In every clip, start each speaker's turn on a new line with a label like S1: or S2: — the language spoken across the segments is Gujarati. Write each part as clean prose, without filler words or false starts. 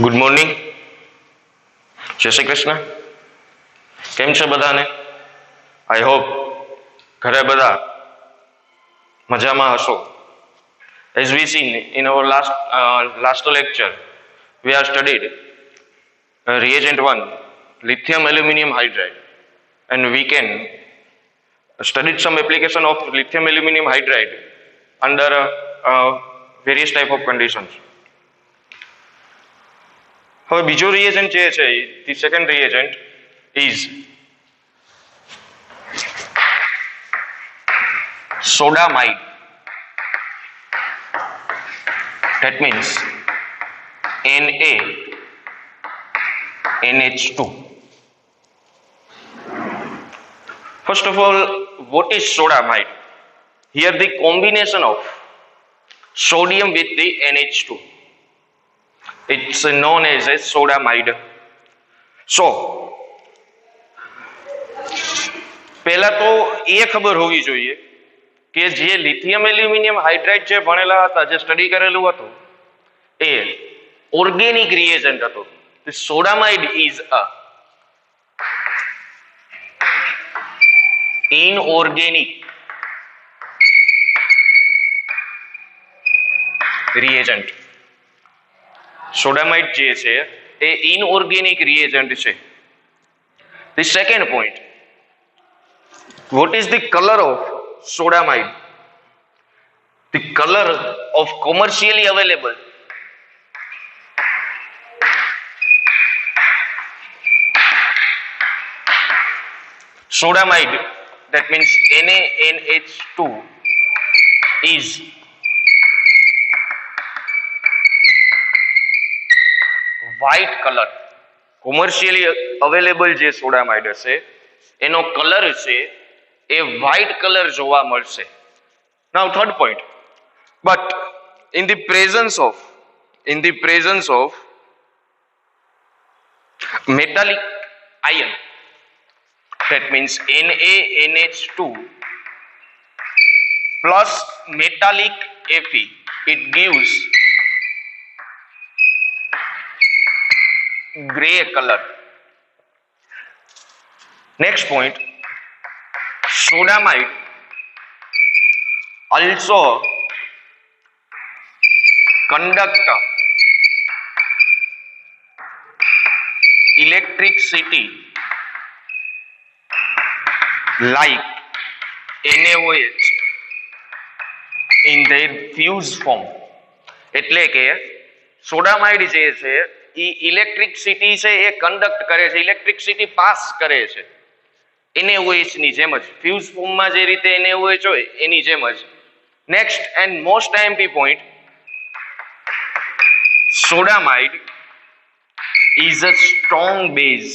S1: ગુડ મોર્નિંગ, જય શ્રી કૃષ્ણ. કેમ છે બધાને? આઈ હોપ ઘરે બધા મજામાં હશો. As we seen in our last lecture, we have studied reagent 1, lithium aluminum hydride, and we can studied some application of lithium aluminum hydride under various type of conditions. હવે બીજો reagent જે છે, the second reagent is sodamide. That means NaNH2. First of all, what is sodamide? Here the combination of sodium with the NH2. It's known as a sodamide. So, પહેલા તો એ ખબર હોવી જોઈએ કે જે લિથિયમ એલ્યુમિનિયમ હાઇડ્રાઇડ જે ભણેલા હતા, જે સ્ટડી કરેલું હતું, એ ઓર્ગેનિક રિએજન્ટ હતો. સોડામાઇડ ઇઝ અ ઇનઓર્ગેનિક રિએજન્ટ. સોડામાઇડ જે છે એ ઇનઓર્ગેનિક રિએજન્ટ છે. The second point, what is the color of sodamide? The color of commercially available sodamide, that means NaNH2, is white color. Commercially available જે સોડામાઇડ હશે એનો કલર છે એ white color જોવા મળશે. Now third point, but in the presence of metallic ion, that means NaNH2 plus metallic Fe, it gives gray color. Next point, sodamide also conduct electricity like NaOH in their fused form. એટલે કે સોડામાઇડ જે છે એ ઇલેક્ટ્રિસિટી છે એ કંડક્ટ કરે છે, ઇલેક્ટ્રિસિટી પાસ કરે છે NaOH ની જેમ જ, ફ્યુઝ ફોર્મમાં જે રીતે NaOH હોય એની જેમ જ. Next and most IMP point, sodamide is a strong base.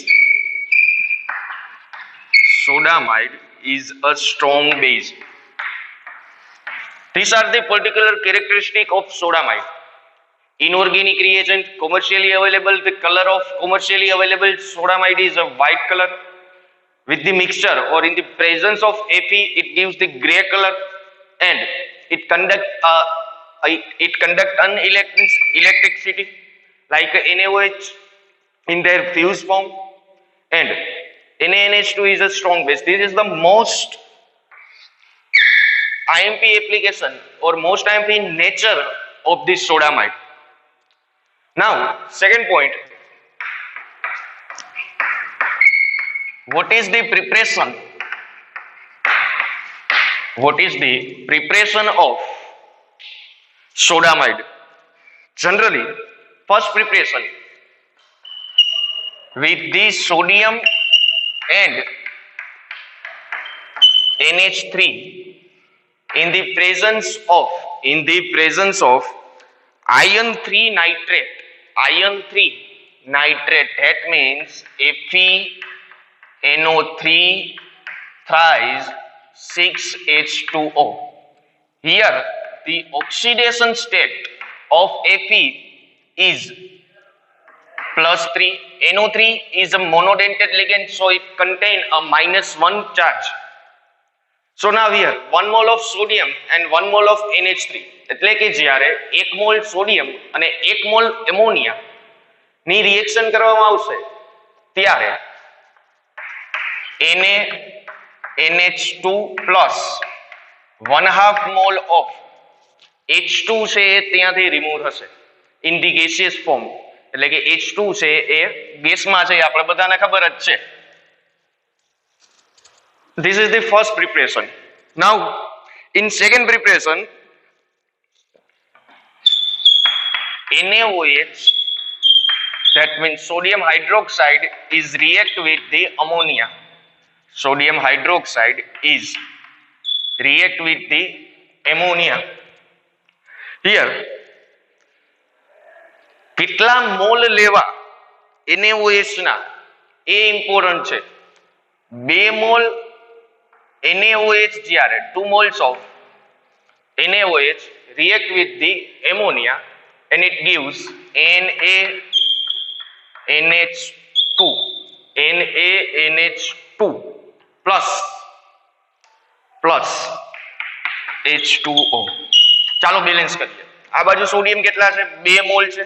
S1: Sodamide is a strong base. These are the particular characteristic of sodamide. Inorganic reagent, commercially available. The color of commercially available sodamide is a white color. With the mixture or in the presence of Fe, it gives the gray color, and it conduct an electricity like NaOH in their fused form, and NaNH2 is a strong base. This is the most IMP application or most IMP nature of this sodamide. Now, second point, what is the preparation? What is the preparation of sodamide? Generally, first preparation with the sodium and NH3 in the presence of iron 3 nitrate. Iron 3 nitrate, that means FeNO3 thrice 6H2O. Here the oxidation state of Fe is +3. NO3 is a monodentate ligand, so it contains a -1 charge. So now here 1 mole of sodium and 1 mole of NH3, એટલે કે જ્યારે 1 મોલ સોડિયમ અને 1 મોલ એમોનિયા ની રિએક્શન કરવામાં આવશે ત્યારે NaNH2 plus 1/2 mall of H2 છે એ ત્યાંથી રિમૂવ થશે ઇન ધી ગેસિયસ ફોર્મ, એટલે કે H2 છે એ ગેસમાં છે, આપણે બધાને ખબર જ છે. This is the first preparation. Now, in second preparation, NaOH, that means sodium hydroxide, is react with the ammonia. Sodium hydroxide is react with the ammonia. Here, કેટલા મોલ લેવા NaOH ના એ ઇમ્પોર્ટન્ટ છે. 2 મોલ NaOH જ્યારે 2 moles of NaOH react with the ammonia and it gives NaNH2 plus H2O. ચાલો બેલેન્સ કરીએ. આ બાજુ સોડિયમ કેટલા છે? 2 મોલ છે.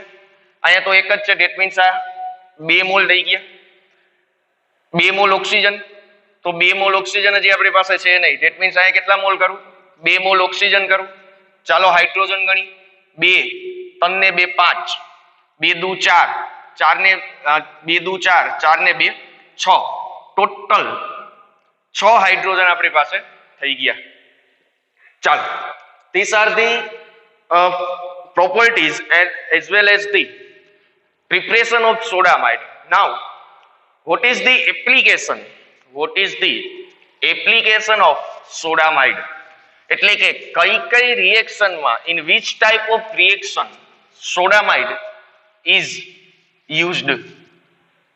S1: અહીંયા તો એક જ છે, ધેટ મીન્સ આ 2 મોલ થઈ ગયા. 2 મોલ ઓક્સિજન, તો 2 મોલ ઓક્સિજન હજી આપણી પાસે છે નહીં, ધેટ મીન્સ અહીંયા કેટલા મોલ કરું? 2 મોલ ઓક્સિજન કરું. ચાલો હાઇડ્રોજન ગણી. 2 3 ને 2 5, 2 દુ 4, 4 ને 2 દુ 4, 4 ને 2 6, ટોટલ 6 હાઇડ્રોજન આપણી પાસે થઈ ગયા. ચાલો, these are the properties and as well as the preparation of sodamide. Now, what is the application? What is the application of sodamide? એટલે કે કઈ રિએક્શન માં, in which type of reaction sodamide is used?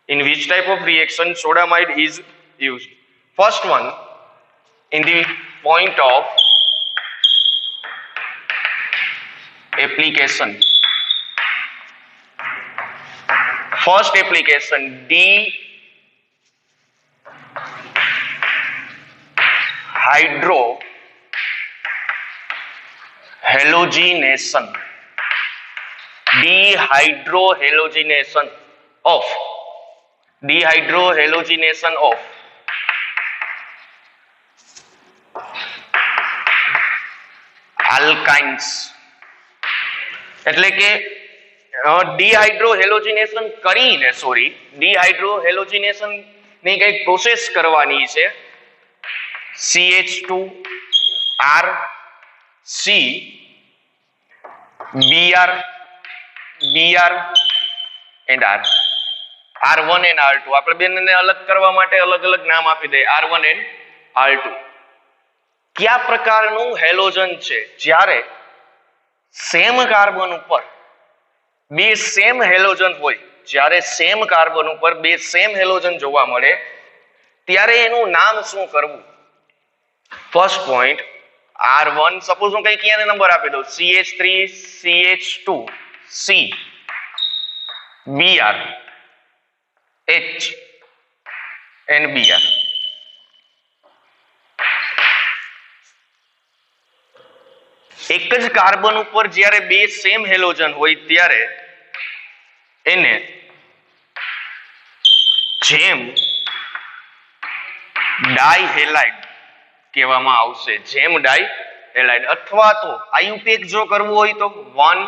S1: In which type of reaction sodamide is used? First one, in the point of application. First application, dehydrohalogenation. Dehydrohalogenation of alkynes. એટલે કે ડિહાઇડ્રોહેલોજિનેશન કરીને, ડિહાઇડ્રોહેલોજિનેશન ની કઈક પ્રોસેસ કરવાની છે. CH2R C Br and R, R1 and R2. આપણે બેને અલગ કરવા માટે અલગ અલગ નામ આપી દઈએ, R1 and R2. કયા પ્રકારનું હેલોજન છે? જ્યારે સેમ કાર્બન ઉપર 2 સેમ હેલોજન હોય, જ્યારે સેમ કાર્બન ઉપર 2 સેમ હેલોજન જોવા મળે ત્યારે એનું નામ શું કરવું? ફર્સ્ટ પોઈન્ટ R1, સપોઝ હું કઈ ક્યાં નંબર આપી દઉં, CH3 CH2 C Br H and Br. એક જ કાર્બન ઉપર જ્યારે 2 સેમ હેલોજન હોય ત્યારે એને જેમ ડાઇહેલાઇડ કહેવામાં આવશે. જેમ ડાઇહેલાઇડ, અથવા તો આયુપેક જો કરવું હોય તો 1,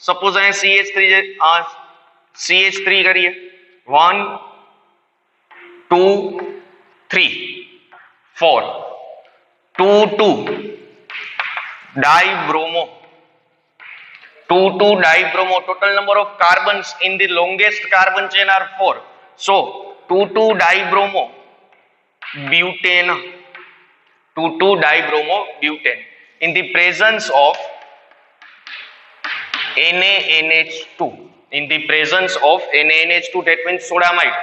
S1: સપોઝ અહીંયા CH3 કરીએ, 1 2 3 4 2 2 dibromo, 2 2 dibromo. Total number of carbons in the longest carbon chain are 4, so 2 2 dibromo butane, 2 2 dibromo butane in the presence of NaNH2. In the presence of NaNH2, that means sodamide.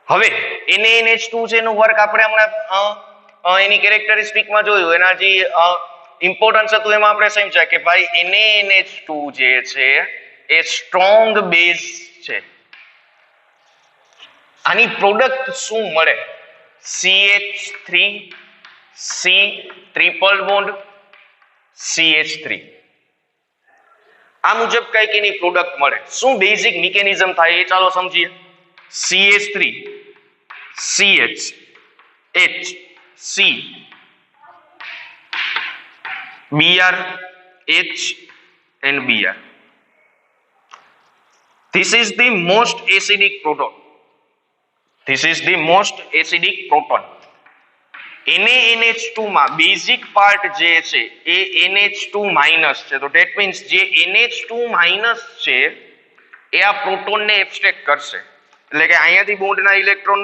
S1: હવે NaNH2 છે એનું વર્ક આપણે હમણાં એની કેરેક્ટરિસ્ટિક માં જોયું, એના જે ઇમ્પોર્ટન્સ હતું એમાં આપણે સમજ્યા કે ભાઈ NaNH2 જે છે એ સ્ટ્રોંગ બેઝ છે. આની પ્રોડક્ટ શું મળે? CH3 C triple bond CH3. આ મુજબ કઈક એની પ્રોડક્ટ મળે. શું બેઝિક મિકેનિઝમ થાય એ ચાલો સમજીએ. CH3 CH HC Br H and Br. This is the most acidic proton. This is the most acidic proton. NaNH2 માં બેઝિક પાર્ટ જે છે એ NH2 માઇનસ છે. તો ધેટ મીન્સ જે NH2 માઇનસ છે એ આ પ્રોટોનને એબ્સ્ટ્રેક્ટ કરશે. એટલે કે અહીંયાથી બોન્ડના ઇલેક્ટ્રોન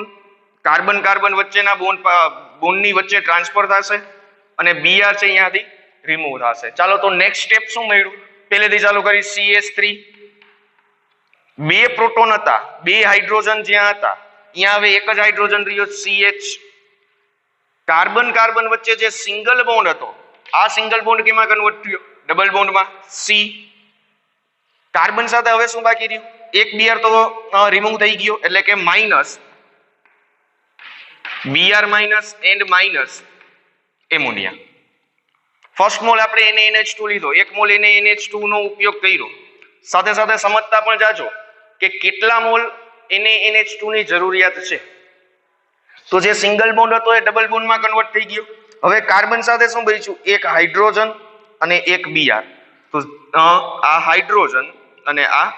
S1: કાર્બન કાર્બન વચ્ચેના બોન્ડની વચ્ચે ટ્રાન્સફર થશે અને Br છે અહીંયાથી રિમૂવ થશે. ચાલો તો નેક્સ્ટ સ્ટેપ શું મળ્યું? પહેલેથી ચાલુ કરી. CH3 બે પ્રોટોન હતા, બે હાઇડ્રોજન જ્યાં હતા અહીંયા હવે એક જ હાઇડ્રોજન રહ્યો CH. કાર્બન કાર્બન વચ્ચે જે સિંગલ બોન્ડ હતો આ સિંગલ બોન્ડ કેમાં કન્વર્ટ થયો? ડબલ બોન્ડમાં C. કાર્બન સાથે હવે શું બાકી રહ્યું? એક Br તો રિમૂવ થઈ ગયો એટલે કે minus Br minus and minus ammonia. First mall આપણે NaNH2 લીધો, એક મોલ NaNH2 નો ઉપયોગ કર્યો. સાથે સાથે સમજતા પણ જાજો કે કેટલા મોલ NaNH2 ની જરૂરિયાત છે. તો જે સિંગલ બોન્ડ હતો એ ડબલ બોન્ડમાં કન્વર્ટ થઈ ગયો. હવે કાર્બન સાથે શું બચ્યું? એક હાઇડ્રોજન અને એક Br. તો આ હાઇડ્રોજન અને આ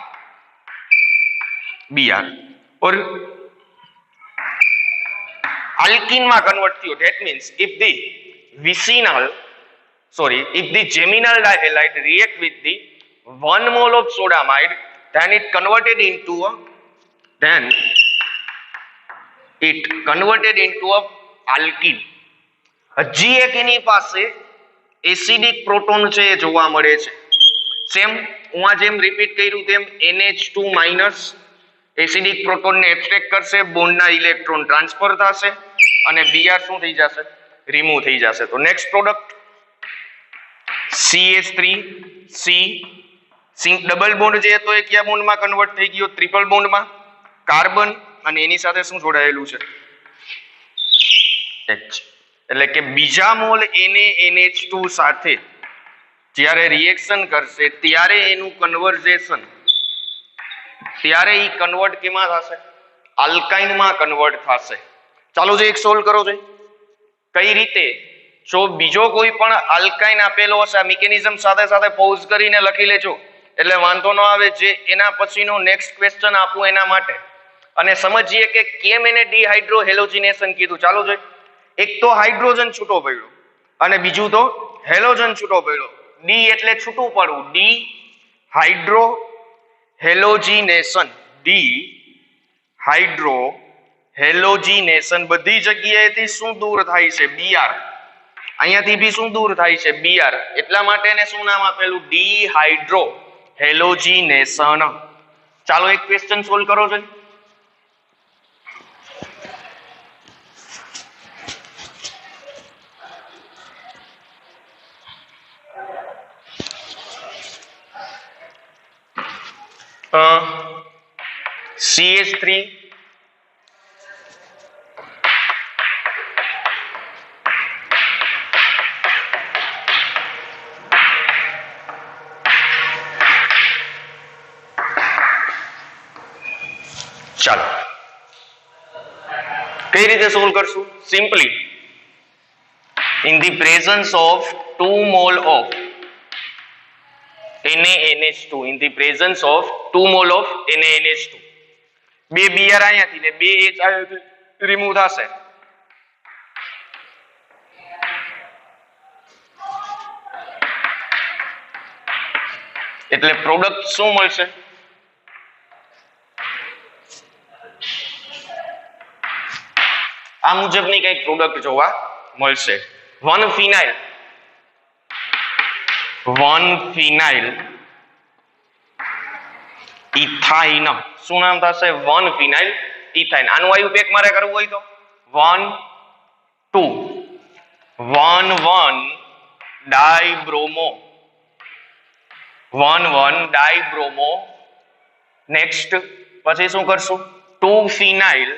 S1: Br ઓર આલ્કીનમાં કન્વર્ટ થયો. That means if the geminal dihalide react with the 1 mole of sodamide, then it converted into a alkene. હજી એક એની પાસે એસિડિક પ્રોટોન છે એ જોવા મળે છે. સેમ હું આ જેમ રિપીટ કર્યું તેમ NH2 માઇનસ એસિડિક પ્રોટોનને એબ્સ્ટ્રેક્ટ કરશે, બોન્ડના ઇલેક્ટ્રોન ટ્રાન્સફર થશે અને Br શું થઈ જશે? રિમૂવ થઈ જશે. તો next product CH3 C double bond જે હતો એ કયા બોન્ડમાં કન્વર્ટ થઈ ગયો? ટ્રિપલ બોન્ડમાં. કાર્બન અને એની સાથે શું જોડાયેલું છે? H. એટલે કે બીજા મોલ NaNH2 સાથે જ્યારે રિએક્શન કરશે ત્યારે એનું કન્વર્ઝેશન ત્યારે ઈ કન્વર્ટ કેમાં થશે? આલ્કાઇનમાં કન્વર્ટ થશે. ચાલો જે એક સોલ્વ કરો છે. કઈ રીતે? જો બીજો કોઈ પણ આલ્કાઇન આપેલો હશે આ મિકેનિઝમ સાથે સાથે પોઝ કરીને લખી લેજો એટલે વાંધો ન આવે. જે એના પછીનો નેક્સ્ટ ક્વેશ્ચન આપું એના માટે અને સમજીએ કે કેમ એને ડિહાઇડ્રો હેલોજિનેશન કીધું. ચાલો જોઈએ. એક તો હાઇડ્રોજન છૂટો પડ્યો અને બીજું તો હેલોજન છૂટો પડ્યો. ડી એટલે છૂટું પડવું. D hydro halogenation. D hydro halogenation. બધી જગ્યાએથી શું દૂર થાય છે? Br. અહીંયાથી બી શું દૂર થાય છે? Br. એટલા માટે એને શું નામ આપેલું? ડિહાઇડ્રો હેલોજિનેશન. ચાલો એક ક્વેશ્ચન સોલ્વ કરો છો. CH3 ચાલો કઈ રીતે સોલ્વ કરશું? Simply in the presence of 2 mole of NaNH2, in the presence of 2 mole of NaNH2, બે Br અહીંયાથી ને બે H અહીંયાથી રિમૂવ થશે. એટલે પ્રોડક્ટ શું મળશે? આ મુજબની કઈક પ્રોડક્ટ જોવા મળશે. 1 ફિનાઇલ ઇથાઇન. શું નામ થશે? 1 ફિનાઇલ ઇથાઇન. આનું વાયુ પેક મારે કરવું હોય તો 1 2 1 1 ડાઇબ્રોમો. 1 1 ડાઇબ્રોમો. નેક્સ્ટ પછી શું કરશું? 2 ફિનાઇલ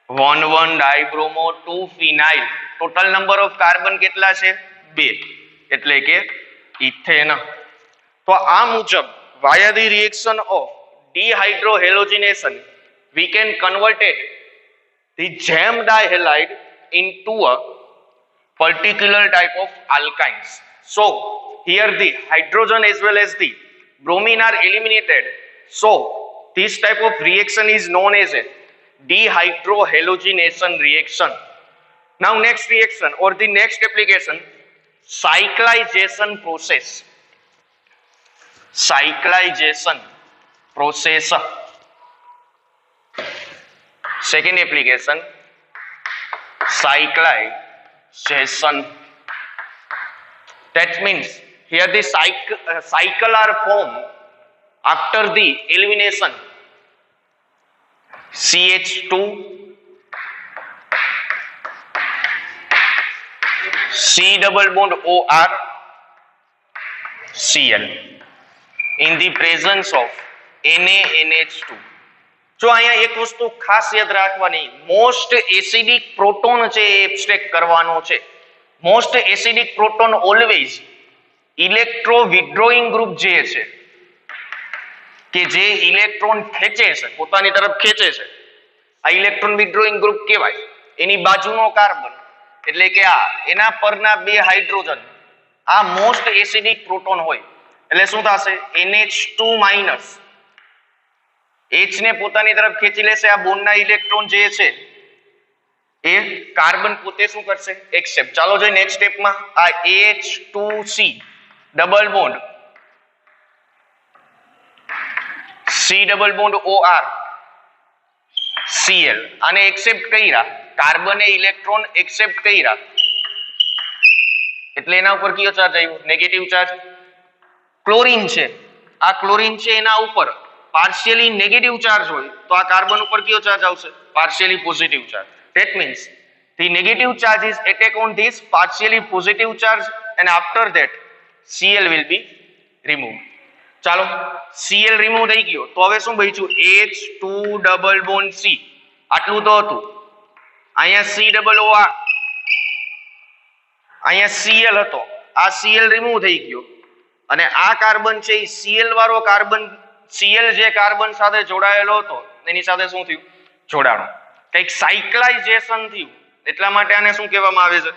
S1: 1 1 ડાઇબ્રોમો 2 ફિનાઇલ. ટોટલ નંબર ઓફ કાર્બન કેટલા છે? 2. એટલે કે ઇથેન. તો આ મુજબ via the reaction of dehydrohalogenation we can converted the jam dihalide into a particular type of alkynes. So here the hydrogen as well as the bromine are eliminated. So this type of reaction is known as a dehydrohalogenation reaction. Now next reaction or the next application, cyclization process. Cyclization process. Second application, cyclization. That means here the cycle are formed after the elimination. CH2 C double bond OR Cl in the presence of NaNH2. જો અહીંયા એક વસ્તુ ખાસ યાદ રાખવાની, મોસ્ટ એસિડિક પ્રોટોન છે એ એબ્સ્ટ્રેક્ટ કરવાનો છે. Most acidic proton always electro withdrawing group જે છે કે જે ઇલેક્ટ્રોન ખેંચે છે, પોતાની તરફ ખેંચે છે, આ ઇલેક્ટ્રોન વિથડ્રોઈંગ ગ્રુપ કહેવાય. એની બાજુનો કાર્બન એટલે કે આ એના પરના બે હાઇડ્રોજન આ મોસ્ટ એસિડિક પ્રોટોન હોય એટલે શું થશે? NH2 માઇનસ H ને પોતાની તરફ ખેંચી લેશે. આ બોન્ડના ઇલેક્ટ્રોન જે છે એ કાર્બન પોતે શું કરશે? એક્સેપ્ટ. ચાલો જોઈએ નેક્સ્ટ સ્ટેપમાં. આ H2C double bond C double bond OR Cl આને એક્સેપ્ટ કર્યા, કાર્બને ઇલેક્ટ્રોન એક્સેપ્ટ કર્યા એટલે એના ઉપર કયો ચાર્જ આવ્યો? Negative charge. ક્લોરીન છે, આ ક્લોરીન છે એના ઉપર પાર્શિયલી નેગેટિવ ચાર્જ હોય તો આ કાર્બન ઉપર કયો ચાર્જ આવશે? Partially positive charge. That means the negative charge is attack on this partially positive charge and after that Cl will be removed. ચાલો Cl રિમૂવ થઈ ગયો તો હવે શું બચ્યું? H2 double bond C. આટલું તો હતું. અહીંયા C ડબલ O R, અહીંયા Cl હતો, આ Cl રિમૂવ થઈ ગયો અને આ કાર્બન છે એ Cl વાળો કાર્બન, Cl જે કાર્બન સાથે જોડાયેલો હતો એની સાથે શું થયું? જોડાણું. કંઈક સાયક્લાઇઝેશન થયું એટલા માટે આને શું કહેવામાં આવે છે?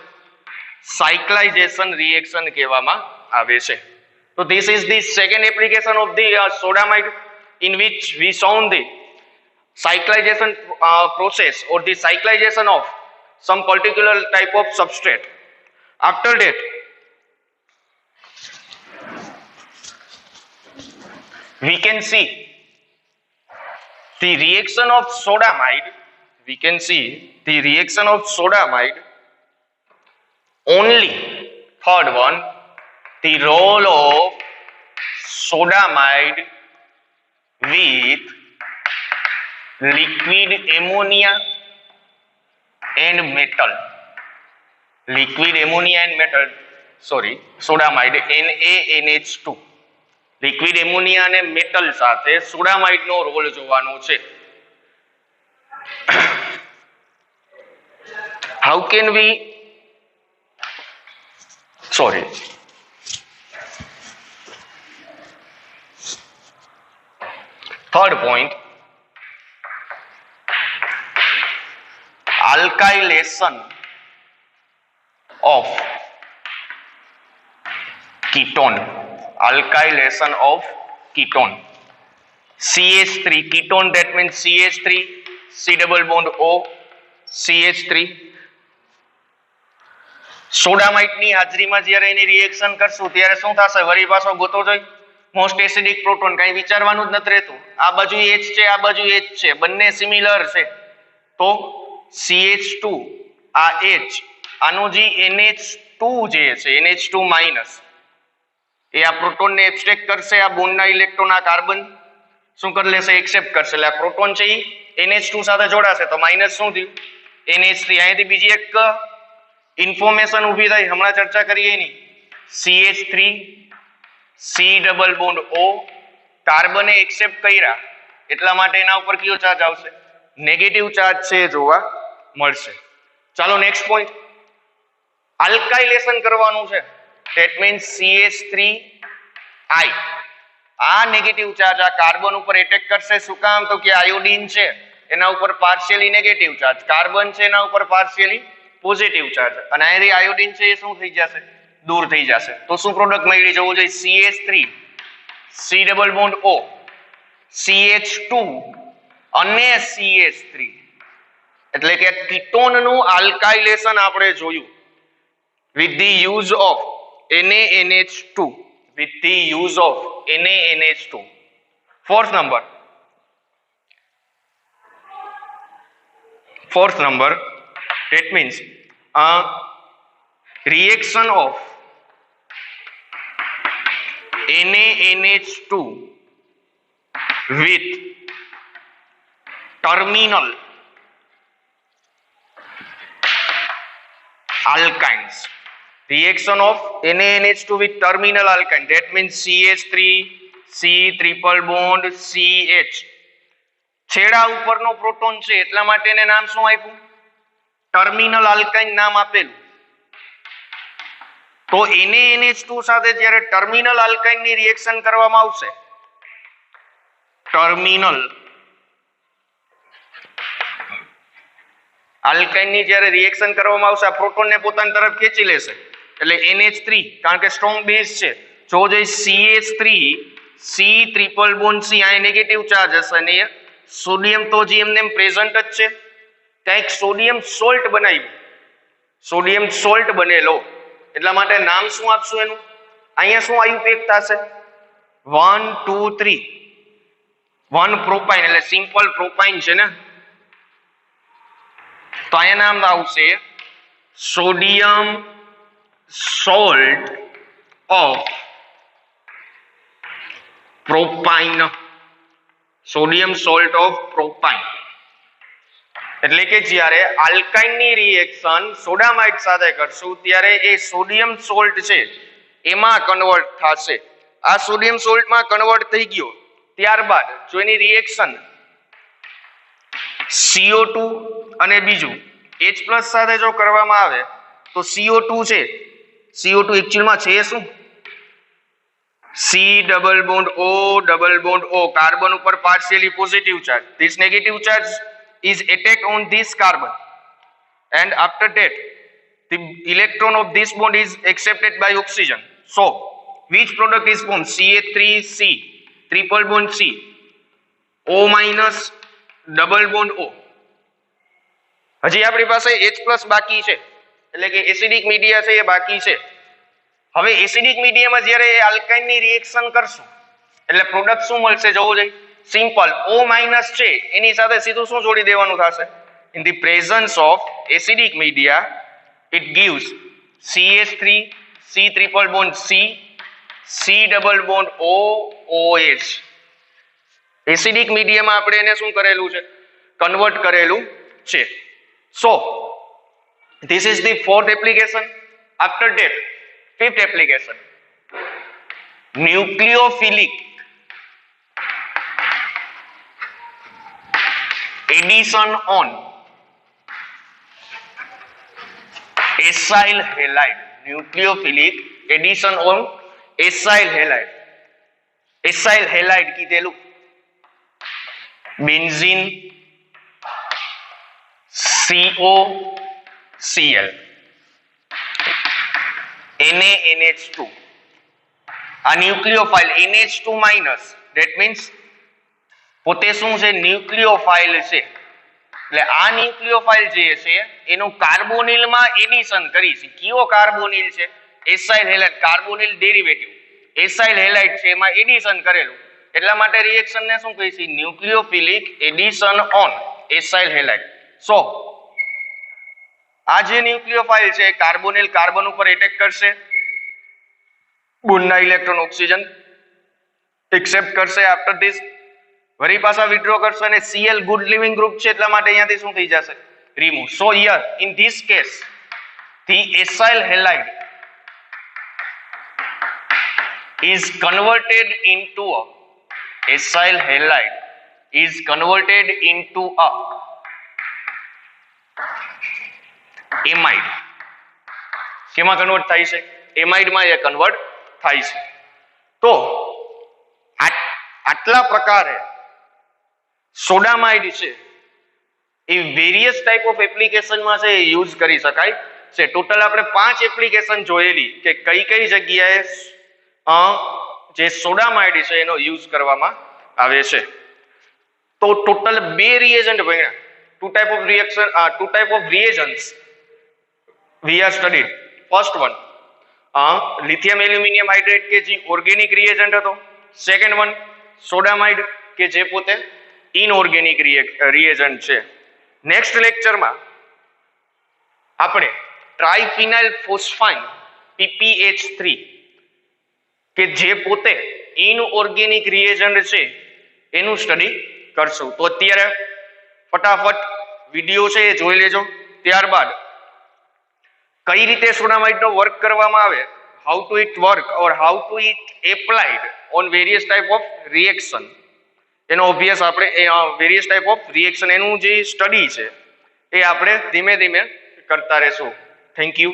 S1: સાયક્લાઇઝેશન રિએક્શન કહેવામાં આવે છે. So this is the second application of the sodamide in which we shown the cyclization process or the cyclization of some particular type of substrate. After that, we can see the reaction of sodamide. We can see the reaction of sodamide only. Third one, the role of sodamide with liquid ammonia and metal. Liquid ammonia and metal, sorry, sodamide NaNH2. Liquid ammonia અને metal સાથે sodamide નો રોલ જોવાનો છે. How can we, sorry, third point, alkylation of ketone. Alkylation of ketone. CH3 ketone, that means CH3 C double bond O CH3. સોડામાઇટ ની હાજરીમાં જ્યારે એની રિએક્શન કરશું ત્યારે શું થશે? વળી પાછો ગોતો જોઈ મોસ્ટ એસિડિક પ્રોટોન, કઈ વિચારવાનું જ નથી રહેતું. આ બાજુ H છે, આ બાજુ H છે, બંને સિમિલર છે તો CH2 આ H, આનો જે NH2 જે છે NH2 માઇનસ એ આ પ્રોટોનને એબ્સ્ટ્રેક્ટ કરશે. આ બોન્ડના ઇલેક્ટ્રોન આ કાર્બન શું કરી લેશે? એક્સેપ્ટ કરશે. એટલે આ પ્રોટોન છે એ NH2 સાથે જોડાશે તો માઇનસ શું થયું? NH3. અહીંયાથી બીજી એક ઇન્ફોર્મેશન ઊભી થઈ, હમણાં ચર્ચા કરીએ એની. CH3 C double bond O, કાર્બને એક્સેપ્ટ કર્યા એટલા માટે એના ઉપર કયો ચાર્જ આવશે? નેગેટિવ ચાર્જ છે જોવા મળશે. ચાલો નેક્સ્ટ પોઈન્ટ, આલ્કાઇલેશન કરવાનું છે. That means CH3 આઈ આ નેગેટિવ ચાર્જ આ કાર્બન ઉપર એટેક કરશે. શું કામ? તો કે આયોડીન છે એના ઉપર પાર્શિયલી નેગેટિવ ચાર્જ, કાર્બન છે એના ઉપર પાર્શિયલી પોઝિટિવ ચાર્જ, અને અહીંથી આયોડીન છે એ શું થઈ જશે? દૂર થઈ જશે. તો શું પ્રોડક્ટ મળી જવું જોઈએ? CH3 C double bond O CH2 અને CH3, એટલે કે કીટોનનું આલ્કાઇલેશન આપણે જોયું with the use of NaNH2, with the use of NaNH2. Fourth number, that means a reaction of NaNH2 with terminal alkynes. Reaction of NaNH2 with terminal alkyne, that means CH3 C triple bond CH. છેડા ઉપરનો પ્રોટોન છે એટલા માટે એને નામ શું આપ્યું? ટર્મિનલ આલ્કાઇન નામ આપેલું. તો NaNH2 સાથે જ્યારે ટર્મિનલ આલ્કાઇન ની રિએક્શન કરવામાં આવશે, ટર્મિનલ આલ્કાઇન ની જ્યારે રિએક્શન કરવામાં આવશે, આ પ્રોટોન ને પોતાની તરફ ખેંચી લેશે, એટલે NH3 કારણ કે સ્ટ્રોંગ બેઝ છે, જો જે CH3 C triple bond C આ નેગેટિવ ચાર્જ હશે અને સોડિયમ તો જે એમને પ્રેઝન્ટ જ છે, ત્યાં એક સોડિયમ સોલ્ટ બનાવ્યું, સોડિયમ સોલ્ટ બનેલો, એટલા માટે નામ શું આપશું એનું? અહીંયા શું આયુ પેક થશે? 1 2 3 1 પ્રોપાઇન, એટલે સિમ્પલ પ્રોપાઇન છે ને, તો અહીંયા નામ આવશે sodium salt of propyne, sodium salt of propyne. એટલે કે જ્યારે આલ્કાઇન ની રિએક્શન સોડામાઇડ સાથે કરશું ત્યારે એ સોડિયમ સોલ્ટ છે એમાં કન્વર્ટ થશે. આ સોડિયમ સોલ્ટમાં કન્વર્ટ થઈ ગયો ત્યારબાદ જો એની રિએક્શન CO2 અને બીજું H+ સાથે જો કરવામાં આવે તો CO2 છે, CO2 એકચ્યુઅલમાં છે શું? C double bond O carbon ઉપર partially positive charge. This negative charge is attacked on this carbon, and after that the electron of this bond is accepted by oxygen. So which product is formed? CH3C triple bond C O minus double bond O. હજી આપણી પાસે H+ બાકી છે, એટલે કે એસિડિક મીડિયા છે એ બાકી છે. હવે એસિડિક મીડિયામાં જ્યારે આલ્કાઇન ની રિએક્શન કરશું એટલે પ્રોડક્ટ શું મળશે જોવું જોઈએ? સિમ્પલ O- છે એની સાથે સીધું શું જોડી દેવાનું થશે? In the presence of acidic media it gives CH3 C triple bond C C double bond O OH. Acidic મીડિયામાં આપણે એને શું કરેલું છે? કન્વર્ટ કરેલું છે. So this is the fourth application. After that, fifth application, nucleophilic addition on acyl halide. Nucleophilic addition on acyl halide. Acyl halide કીધેલું બેન્ઝીન COCl NaNH2. આ ન્યુક્લિયોફાઇલ NH2 માઇનસ, ધેટ મીન્સ પોતે શું છે? ન્યુક્લિયોફાઇલ છે. એટલે આ ન્યુક્લિયોફાઇલ જે છે એનું કાર્બોનિલમાં એડિશન કરીશું. કયો કાર્બોનિલ છે? Acyl halide, carbonyl derivative acyl halide છે એમાં એડિશન કરેલું, એટલા માટે રિએક્શન ને શું કહીશું? ન્યુક્લિયોફિલિક એડિશન ઓન એસાઇલ હેલાઇડ. સો આ જે ન્યુક્લિયોફાઇલ છે કાર્બોનિલ કાર્બન ઉપર એટેક કરશે, બોન્ડના ઇલેક્ટ્રોન ઓક્સિજન એક્સેપ્ટ કરશે, આફ્ટર ધીસ વળી પાછા વિથડ્રો કરશે અને Cl ગુડ લિવિંગ ગ્રુપ છે એટલા માટે અહીંયાથી શું થઈ જશે? Remove. So here in this case the acyl halide is converted into a acyl halide is converted into a amide. કેમાં કન્વર્ટ થાય છે? એમાઇડ માં એ કન્વર્ટ થાય છે. તો આટલા પ્રકારે સોડામાઇડ છે એ વેરિયસ ટાઈપ ઓફ એપ્લિકેશનમાં છે યુઝ કરી શકાય છે. ટોટલ આપણે 5 એપ્લિકેશન જોયેલી કે કઈ કઈ જગ્યાએ જે સોડામાઇડ છે એનો યુઝ કરવામાં આવે છે. તો ટોટલ 2 રિએજન્ટ ભણ્યા. two type of reagents we are studied. First one lithium aluminum hydrate કે જે ઓર્ગેનિક રિએજન્ટ હતો. સેકન્ડ વન સોડામાઇડ કે જે પોતે ઇનઓર્ગેનિક રિએજન્ટ છે. નેક્સ્ટ લેક્ચરમાં આપણે ટ્રાઇફિનાઇલ ફોસ્ફાઇન PPH3 કે જે પોતે ઇનઓર્ગેનિક રિએજન્ટ છે એનું સ્ટડી કરશું. તો અત્યારે ફટાફટ વિડીયો છે એ જોઈ લેજો. ત્યારબાદ કઈ રીતે સોડામાઇડનો વર્ક કરવામાં આવે, how to it work or how to it applied on various type of reaction, એનો અભ્યાસ આપણે વેરિયસ ટાઈપ ઓફ રિએક્શન એનું જે સ્ટડી છે એ આપણે ધીમે ધીમે કરતા રહેશું. Thank you.